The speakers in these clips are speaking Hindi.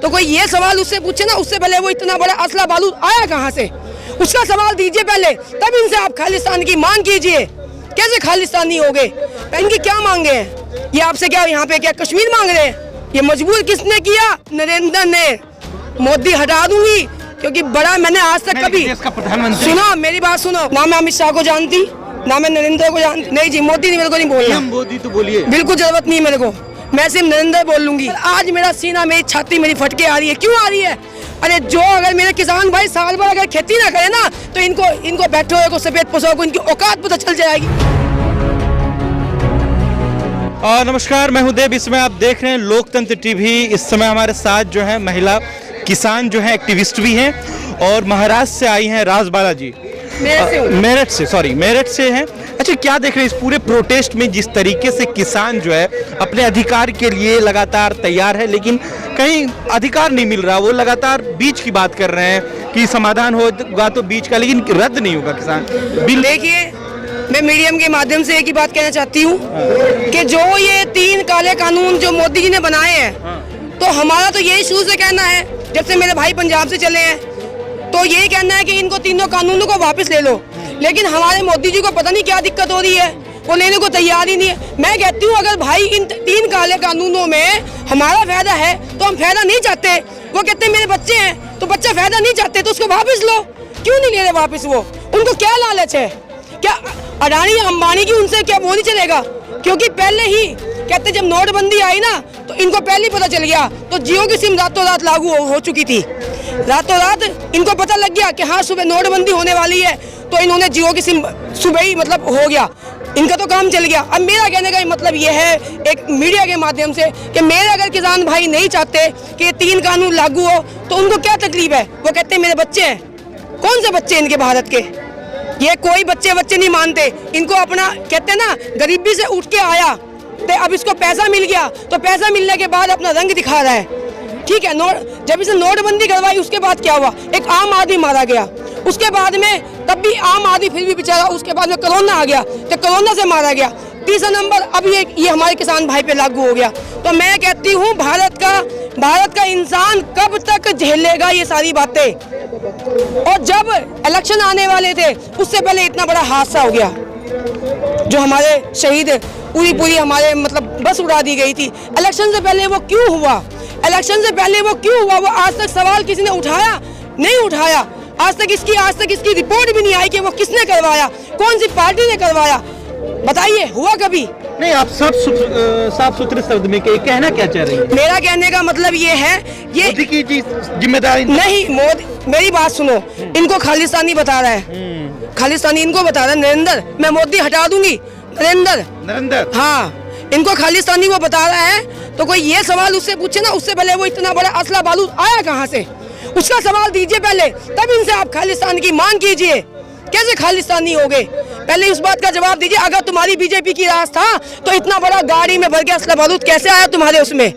तो कोई ये सवाल उससे पूछे ना, उससे पहले वो इतना बड़ा असला बारूद आया कहाँ से, उसका सवाल दीजिए पहले, तब इनसे आप खालिस्तान की मांग कीजिए। कैसे खालिस्तानी हो गए? इनकी क्या मांगे हैं? ये आपसे क्या यहाँ पे क्या कश्मीर मांग रहे हैं? ये मजबूर किसने किया? नरेंद्र ने। मोदी हटा दूंगी क्योंकि बड़ा मैंने आज तक कभी सुनो, मेरी बात सुनो, ना मैं अमित शाह को जानती, ना मैं नरेंद्र को जानती। नहीं जी, मोदी नहीं, मेरे को नहीं बोलना। मोदी तो बोलिए, बिल्कुल जरूरत नहीं मेरे को, मैं सिर्फ नरेंद्र बोल लूंगी। आज मेरा सीना, मेरी छाती मेरी फटके आ रही है। क्यों आ रही है? अरे जो अगर मेरे किसान भाई साल भर अगर खेती ना करे ना, तो इनको बैठे हुए को सफेद पोशाक को इनकी औकात पता चल जाएगी। नमस्कार, मैं हूं देव। इसमें आप देख रहे हैं लोकतंत्र टीवी। इस समय हमारे साथ जो है महिला किसान जो है, एक्टिविस्ट भी हैं, और महाराष्ट्र से आई हैं राजबाला जी। मेरठ से हैं। अच्छा, क्या देख रहे हैं इस पूरे प्रोटेस्ट में, जिस तरीके से किसान जो है अपने अधिकार के लिए लगातार तैयार है, लेकिन कहीं अधिकार नहीं मिल रहा। वो लगातार बीच की बात कर रहे हैं कि समाधान होगा तो बीच का, लेकिन रद्द नहीं होगा किसान बिल। देखिए, मैं मीडियम के माध्यम से एक ही बात कहना चाहती हूँ कि जो ये 3 काले कानून जो मोदी जी ने बनाए हैं, तो हमारा तो यही शुरू से कहना है, जब से मेरे भाई पंजाब से चले हैं, तो यही कहना है कि इनको तीनों कानूनों को वापस ले लो। लेकिन हमारे मोदी जी को पता नहीं क्या दिक्कत हो रही है, वो लेने को तैयार ही नहीं है। मैं कहती हूँ अगर भाई इन 3 काले कानूनों में हमारा फायदा है तो हम फायदा नहीं चाहते। वो कहते हैं मेरे बच्चे हैं तो बच्चा फायदा नहीं चाहते, तो उसको वापस लो। क्यों नहीं ले रहे वापस? वो उनको क्या लालच है? क्या अडानी अंबानी की उनसे क्या वो नहीं चलेगा? क्योंकि पहले ही कहते जब नोटबंदी आई ना, तो इनको पहले ही पता चल गया, तो जियो की सिम रातों रात लागू हो चुकी थी। रातों रात इनको पता लग गया कि हाँ सुबह नोटबंदी होने वाली है, तो इन्होंने जियो की सिम सुबह ही मतलब हो गया, इनका तो काम चल गया। अब मेरा कहने का मतलब ये है एक मीडिया के माध्यम से कि मेरे अगर किसान भाई नहीं चाहते कि 3 कानून लागू हो, तो उनको क्या तकलीफ है? वो कहते हैं मेरे बच्चे हैं। कौन से बच्चे इनके भारत के? ये कोई बच्चे बच्चे नहीं मानते इनको। अपना कहते हैं ना, गरीबी से उठ के आया, तो अब इसको पैसा मिल गया, तो पैसा मिलने के बाद अपना रंग दिखा रहा है। ठीक है, जब इसे नोटबंदी करवाई उसके बाद क्या हुआ? एक आम आदमी मारा गया। उसके बाद में तब भी आम आदमी फिर भी बेचारा, उसके बाद में कोरोना आ गया, तो कोरोना से मारा गया। तीसरा नंबर अब ये हमारे किसान भाई पे लागू हो गया। तो मैं कहती हूँ भारत का इंसान कब तक झेलेगा ये सारी बातें? और जब इलेक्शन आने वाले थे उससे पहले इतना बड़ा हादसा हो गया, जो हमारे शहीद पूरी हमारे मतलब बस उड़ा दी गई थी। इलेक्शन से पहले वो क्यों हुआ? इलेक्शन से पहले वो क्यों हुआ? वो आज तक सवाल किसी ने उठाया नहीं उठाया। आज तक इसकी रिपोर्ट भी नहीं आई कि वो किसने करवाया, कौन सी पार्टी ने करवाया। बताइए, हुआ कभी? नहीं, आप साफ सुथरे शब्द में कहना क्या चाह रही हैं? मेरा कहने का मतलब ये है, ये मोदी की जिम्मेदारी नहीं। मोदी, मेरी बात सुनो, इनको खालिस्तानी बता रहा है, खालिस्तानी इनको बता रहा है नरेंद्र। मैं मोदी हटा दूंगी, नरेंद्र हाँ, इनको खालिस्तानी वो बता रहा है। तो कोई ये सवाल उससे पूछे ना, उससे पहले वो इतना बड़ा असला बारूद आया कहाँ से, उसका सवाल दीजिए पहले, तब इनसे आप खालिस्तान की मांग कीजिए। कैसे खालिस्तानी हो गए? पहले उस बात का जवाब दीजिए। अगर तुम्हारी बीजेपी की राज था तो इतना बड़ा गाड़ी में भर के असला बारूद कैसे आया तुम्हारे उसमें?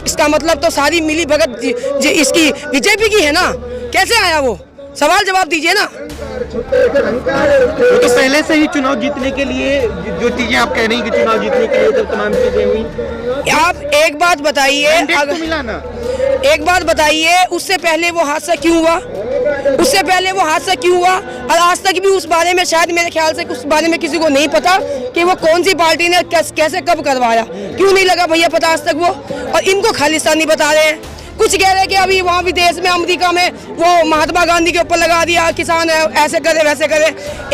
इसका मतलब तो सारी मिली भगत इसकी बीजेपी की है ना? कैसे आया वो? सवाल जवाब दीजिए ना। तो पहले से ही चुनाव जीतने के लिए जो चीजें आप कह रही हैं कि चुनाव जीतने के लिए जब तमाम चीजें हुई, आप एक बात बताइए, तो मिला ना? एक बात बताइए, उससे पहले वो हादसा क्यों हुआ? उससे पहले वो हादसा क्यों हुआ? और आज तक भी उस बारे में शायद मेरे ख्याल से उस बारे में किसी को नहीं पता कि वो कौन सी पार्टी ने कैसे कब करवाया। क्यों नहीं लगा भैया पता आज तक वो? और इनको खालिस्तानी बता रहे हैं। कुछ कह रहे हैं कि अभी वहाँ विदेश में अमेरिका में वो महात्मा गांधी के ऊपर लगा दिया, किसान ऐसे करे वैसे करे।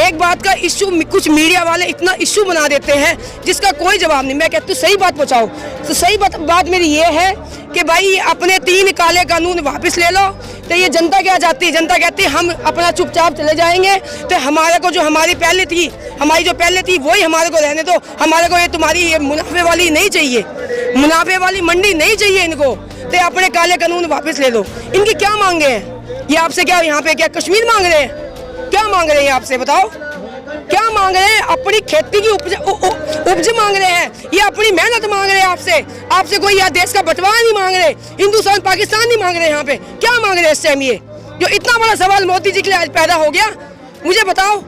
एक बात का इश्यू कुछ मीडिया वाले इतना इश्यू बना देते हैं जिसका कोई जवाब नहीं। मैं कहती हूँ सही बात पहुँचाओ। तो सही बात मेरी ये है कि भाई अपने 3 काले कानून वापस ले लो। तो ये जनता क्या चाहती है? जनता कहती है हम अपना चुपचाप चले जाएंगे, तो हमारे को जो हमारी जो पहले थी वही हमारे को रहने दो। हमारे को ये तुम्हारी ये मुनाफे वाली नहीं चाहिए, मुनाफे वाली मंडी नहीं चाहिए इनको। तो अपने काले कानून वापस ले लो। इनकी क्या मांगे हैं? ये आपसे क्या यहाँ पे क्या कश्मीर मांग रहे हैं? क्या मांग रहे हैं आपसे? बताओ क्या मांग रहे हैं? अपनी खेती की उपज मांग रहे हैं, ये अपनी मेहनत मांग रहे हैं आपसे कोई यहाँ देश का बंटवारा नहीं मांग रहे, हिंदुस्तान पाकिस्तान नहीं मांग रहे। यहाँ पे क्या मांग रहे हैं इस टाइम? ये जो इतना बड़ा सवाल मोदी जी के लिए आज पैदा हो गया, मुझे बताओ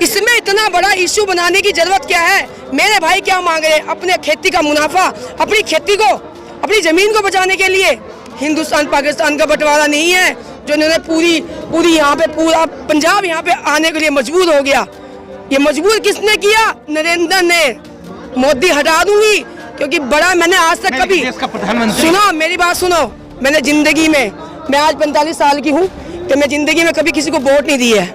इसमें इतना बड़ा इश्यू बनाने की जरूरत क्या है? मेरे भाई क्या मांग रहे हैं? अपने खेती का मुनाफा, अपनी खेती को, अपनी जमीन को बचाने के लिए हिंदुस्तान पाकिस्तान का बंटवारा नहीं है जो इन्होंने पूरी यहाँ पे पूरा पंजाब यहाँ पे आने के लिए मजबूर हो गया। ये मजबूर किसने किया? नरेंद्र ने। मोदी हटा दूंगी क्योंकि बड़ा मैंने आज तक कभी सुनो, मेरी बात सुनो, मैंने जिंदगी में, मैं आज 45 साल की हूँ, तो मैं जिंदगी में कभी किसी को वोट नहीं दी है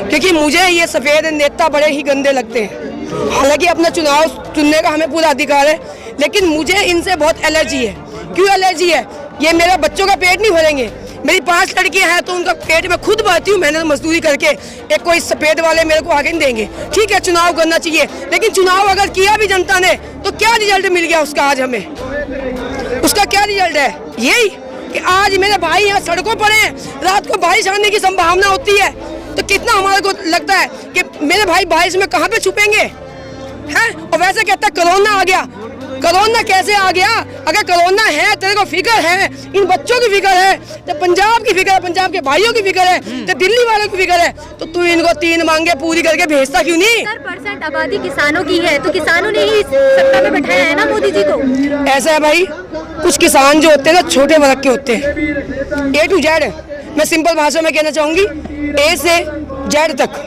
क्योंकि मुझे ये सफेद नेता बड़े ही गंदे लगते हैं। हालांकि अपना चुनाव चुनने का हमें पूरा अधिकार है, लेकिन मुझे इनसे बहुत एलर्जी है। क्यों एलर्जी है? ये मेरे बच्चों का पेट नहीं भरेंगे। मेरी 5 लड़कियां हैं तो उनका पेट में खुद भरती हूँ मेहनत मजदूरी करके। एक कोई सफेद वाले मेरे को आगे नहीं देंगे। ठीक है, चुनाव करना चाहिए, लेकिन चुनाव अगर किया भी जनता ने तो क्या रिजल्ट मिल गया उसका? आज हमें उसका क्या रिजल्ट है? यही कि आज मेरे भाई यहाँ सड़कों पर हैं, रात को बारिश आने की संभावना होती है, तो कितना हमारे को लगता है कि मेरे भाई बारिश में कहाँ पे छुपेंगे हैं? और वैसे कहता है कोरोना आ गया। कोरोना कैसे आ गया? अगर कोरोना है, तेरे को फिक्र है, इन बच्चों की फिक्र है, तो पंजाब की फिक्र है, पंजाब के भाइयों की फिक्र है, तो दिल्ली वालों की फिक्र है, तो तू इनको 3 मांगे पूरी करके भेजता क्यों नहीं? 70% आबादी किसानों की है, तो किसानों ने ही सत्ता में बैठाया है ना मोदी जी को। ऐसा है भाई, कुछ किसान जो होते हैं ना छोटे वर्ग के होते हैं, A to Z। मैं सिंपल भाषा में कहना चाहूंगी, A से Z तक,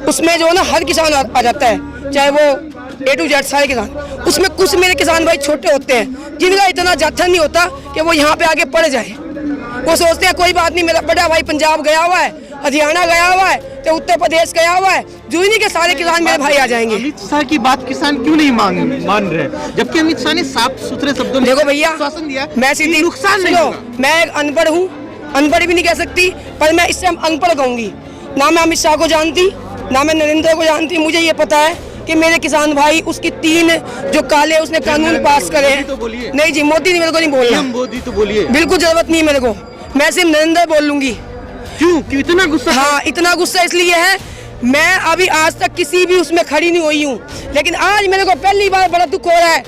उसमें जो है ना हर किसान आ जाता है, चाहे वो A to Z सारे किसान। उसमें कुछ मेरे किसान भाई छोटे होते हैं जिनका इतना जाथन नहीं होता कि वो यहाँ पे आगे पड़ जाए। वो सोचते हैं कोई बात नहीं, मेरा बड़ा भाई पंजाब गया हुआ है, हरियाणा गया हुआ है, तो उत्तर प्रदेश गया हुआ है, जुइनी के सारे किसान मेरे भाई आ जाएंगे। अमित शाह की बात किसान क्यों नहीं मान रहे, जबकि अमित शाह ने साफ सुथरे शब्दों में देखो भैया, आश्वासन दिया मैं सीधी नुकसान नहीं होगा। मैं एक अनपढ़ हूँ, अनपढ़ भी नहीं कह सकती, पर मैं इससे अनपढ़ कहूंगी। ना मैं अमित शाह को जानती, ना मैं नरेंद्र को जानती। मुझे ये पता है कि मेरे किसान भाई उसकी 3 जो काले उसने कानून पास करे हैं। नहीं जी, मोदी ने मेरे को नहीं बोलना। मोदी तो बोलिए, बिल्कुल जरूरत नहीं मेरे को, मैं सिर्फ नरेंद्र बोल लूंगी। क्यों इतना गुस्सा? हाँ, इतना गुस्सा इसलिए है, मैं अभी आज तक किसी भी उसमें खड़ी नहीं हुई हूँ, लेकिन आज मेरे को पहली बार बड़ा दुख हो रहा है।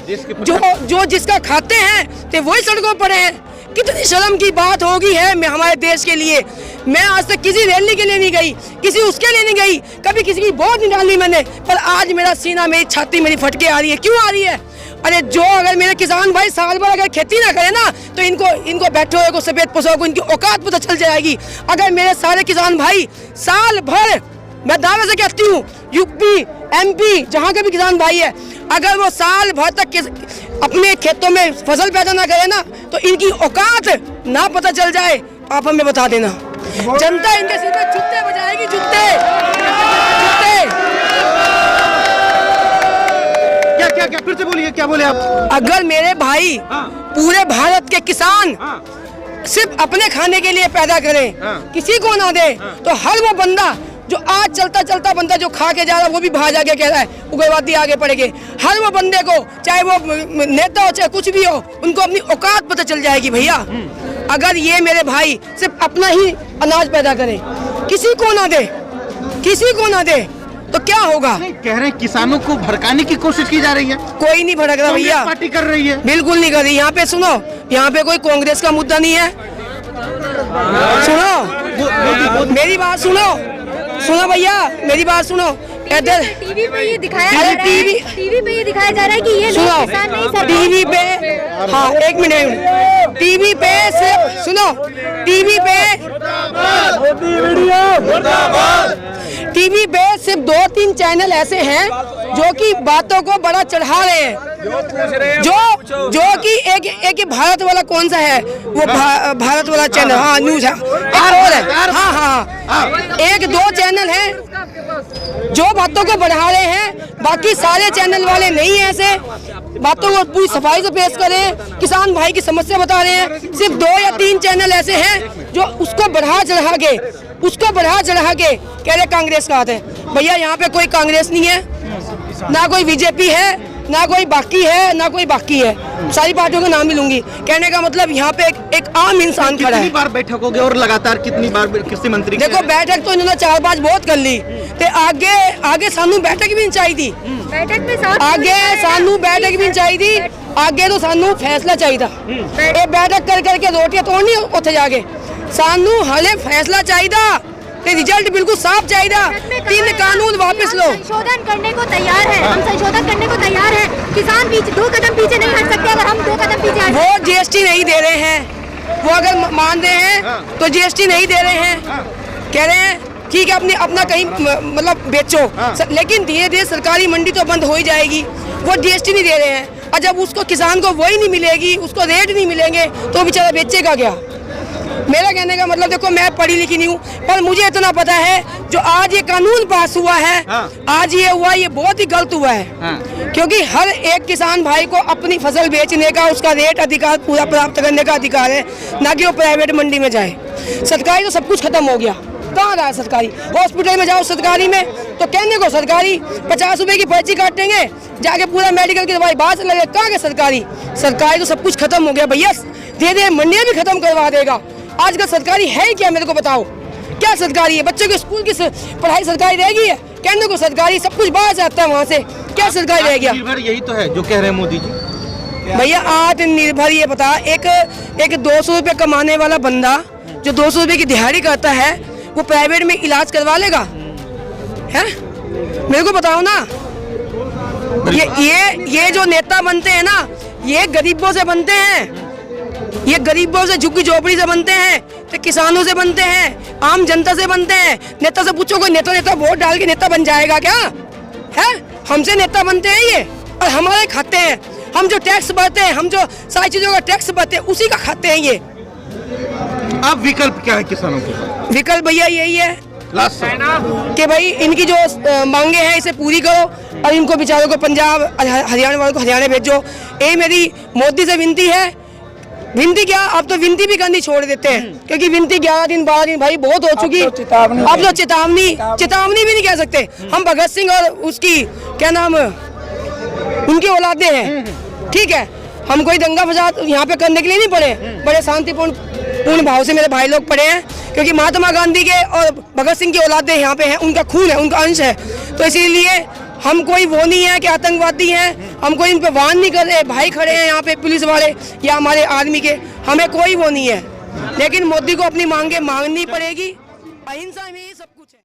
जो जिसका खाते हैं तो वही सड़कों पर हैं। कितनी शर्म की बात होगी है मैं हमारे देश के लिए। मैं आज तक किसी रैली के लिए नहीं गई, किसी उसके लिए नहीं गई, कभी किसी की वोट नहीं डाली मैंने, पर आज मेरा सीना, मेरी छाती मेरी फटके आ रही है। क्यों आ रही है? अरे जो अगर मेरे किसान भाई साल भर अगर खेती ना करे ना, तो इनको बैठे हुए को सफेद पोशाक को इनकी औकात पता चल जाएगी। अगर मेरे सारे किसान भाई साल भर, मैं दावे से कहती हूँ, यूपी MP जहाँ के भी किसान भाई है, अगर वो साल भर तक अपने खेतों में फसल पैदा ना करे ना, तो इनकी औकात ना पता चल जाए, आप हमें बता देना। जनता इनके सिर पे जूते बजाएगी, जूते। क्या फिर से बोलिए, क्या बोले आप? अगर मेरे भाई पूरे भारत के किसान सिर्फ अपने खाने के लिए पैदा करें, किसी को ना दे, तो हर वो बंदा जो आज चलता बंदा जो खा के जा रहा है, वो भी बाहर जाके कह रहा है उग्रवादी आगे पड़ेंगे। हर वो बंदे को, चाहे वो नेता हो चाहे कुछ भी हो, उनको अपनी औकात पता चल जाएगी भैया। अगर ये मेरे भाई सिर्फ अपना ही अनाज पैदा करें, किसी को ना दे, तो क्या होगा? कह रहे हैं किसानों को भड़काने की कोशिश की जा रही है। कोई नहीं भड़क रहा भैया, पार्टी कर रही है। बिल्कुल नहीं कर रही। यहाँ पे सुनो, यहाँ पे कोई कांग्रेस का मुद्दा नहीं है। सुनो मेरी बात, सुनो भैया मेरी बात सुनो। इधर टीवी पे ये दिखाया जा रहा है, टीवी पे ये दिखाया जा रहा है कि ये लोग किसान नहीं, सरकार। टीवी पे, हाँ एक मिनट, टीवी पे सिर्फ सुनो, टीवी पे सिर्फ 2-3 चैनल ऐसे हैं जो कि बातों को बड़ा चढ़ा रहे हैं। जो कि एक भारत वाला कौन सा है, वो भारत वाला चैनल, हाँ न्यूज है, और है, हाँ 1-2 चैनल हैं जो बातों को बढ़ा रहे हैं। बाकी सारे चैनल वाले नहीं है, ऐसे बातों को पूरी सफाई से पेश कर रहे हैं, किसान भाई की समस्या बता रहे हैं। सिर्फ 2 या 3 चैनल ऐसे हैं जो उसको बढ़ा चढ़ा के कह रहे कांग्रेस का हाथ है। भैया यहाँ पे कोई कांग्रेस नहीं है, ना कोई बीजेपी है, ना कोई बाकी है, सारी पार्टियों का नाम ही लूंगी। कहने का मतलब यहाँ पे एक आम इंसान खड़ा है। कितनी बार बैठक हो गई और लगातार कितनी बार कृषि मंत्री? देखो बैठक तो इन्होंने 4-5 बहुत कर ली, ते आगे सानू बैठक भी नहीं चाहिए थी, आगे सानू बैठक भी नहीं चाहिए थी, आगे तो सानू फैसला चाहिए था। ये बैठक कर करके रोटियां तोड़नी उठे जाके, सानू हले फैसला चाहिए था, रिजल्ट बिल्कुल साफ चाहिए था। 3 कानून वापस लो। संशोधन करने को तैयार है, हम संशोधन करने को तैयार है। किसान 2 कदम पीछे नहीं हट सकते अगर हम 2 कदम पीछे हट। वो GST नहीं दे रहे हैं, वो अगर मान रहे हैं तो जीएसटी नहीं दे रहे हैं, कह रहे हैं ठीक है अपने अपना कहीं मतलब बेचो, लेकिन धीरे धीरे सरकारी मंडी तो बंद हो ही जाएगी। वो जीएसटी नहीं दे रहे हैं और जब उसको किसान को वही नहीं मिलेगी, उसको रेट नहीं मिलेंगे तो बेचारा बेचेगा क्या। मेरा कहने का मतलब देखो मैं पढ़ी लिखी नहीं हूँ, पर मुझे इतना पता है जो आज ये कानून पास हुआ है, आज ये हुआ, ये बहुत ही गलत हुआ है। क्योंकि हर एक किसान भाई को अपनी फसल बेचने का, उसका रेट अधिकार पूरा प्राप्त करने का अधिकार है, ना कि वो प्राइवेट मंडी में जाए। सरकारी तो सब कुछ खत्म हो गया, कहाँ रहा सरकारी। हॉस्पिटल में जाओ सरकारी में तो कहने को सरकारी 50 रुपए की पर्ची काटेंगे, जाके पूरा मेडिकल की दवाई बाहर से लगे, कहाँ के सरकारी। सरकारी तो सब कुछ खत्म हो गया भैया, धीरे धीरे मंडियाँ भी खत्म करवा देगा। आजकल सरकारी है ही क्या, मेरे को बताओ क्या सरकारी है। बच्चों के स्कूल की पढ़ाई सरकारी रहेगी है, कहने को सरकारी, सब कुछ बाहर से आता है वहाँ से, क्या सरकारी रह गया। यही तो है जो कह रहे हैं मोदी जी। भैया आत्मनिर्भर ये बता, एक 200 रुपये कमाने वाला बंदा जो 200 रुपये की दिहाड़ी करता है वो प्राइवेट में इलाज करवा लेगा है? मेरे को बताओ ना। ये जो नेता बनते हैं ना, ये गरीबों से बनते हैं, ये गरीबों से, झुग्गी झोपड़ी से बनते हैं, तो किसानों से बनते हैं, आम जनता से बनते हैं। नेता से पूछो कोई नेता वोट डाल के नेता बन जाएगा क्या है? हमसे नेता बनते हैं ये, और हमारे खाते हैं। हम जो टैक्स भरते हैं, हम जो सारी चीजों का टैक्स भरते हैं, उसी का खाते हैं ये। अब विकल्प क्या है किसानों के? विकल्प भैया यही है कि भाई इनकी जो मांगे हैं इसे पूरी करो और इनको बेचारों को पंजाब हरियाणा वालों को हरियाणा भेजो। ये मेरी मोदी से विनती है। विनती क्या, अब तो विनती भी करनी छोड़ देते हैं, क्योंकि विनती 11 दिन 12 दिन भाई बहुत हो चुकी। अब तो चेतावनी भी नहीं कह सकते। हम भगत सिंह और उसकी क्या नाम, उनकी औलादे हैं, ठीक है। हम कोई दंगा फसाद यहाँ पे करने के लिए नहीं पड़े, बड़े शांतिपूर्ण भाव से मेरे भाई लोग पड़े हैं, क्योंकि महात्मा गांधी के और भगत सिंह की औलादे यहाँ पे हैं, उनका खून है, उनका अंश है। तो इसीलिए हम कोई वो नहीं है कि आतंकवादी हैं, हम कोई इन पे वार नहीं कर रहे। भाई खड़े हैं यहाँ पे पुलिस वाले या हमारे आर्मी के, हमें कोई वो नहीं है। लेकिन मोदी को अपनी मांगे मांगनी पड़ेगी, अहिंसा में ही सब कुछ है।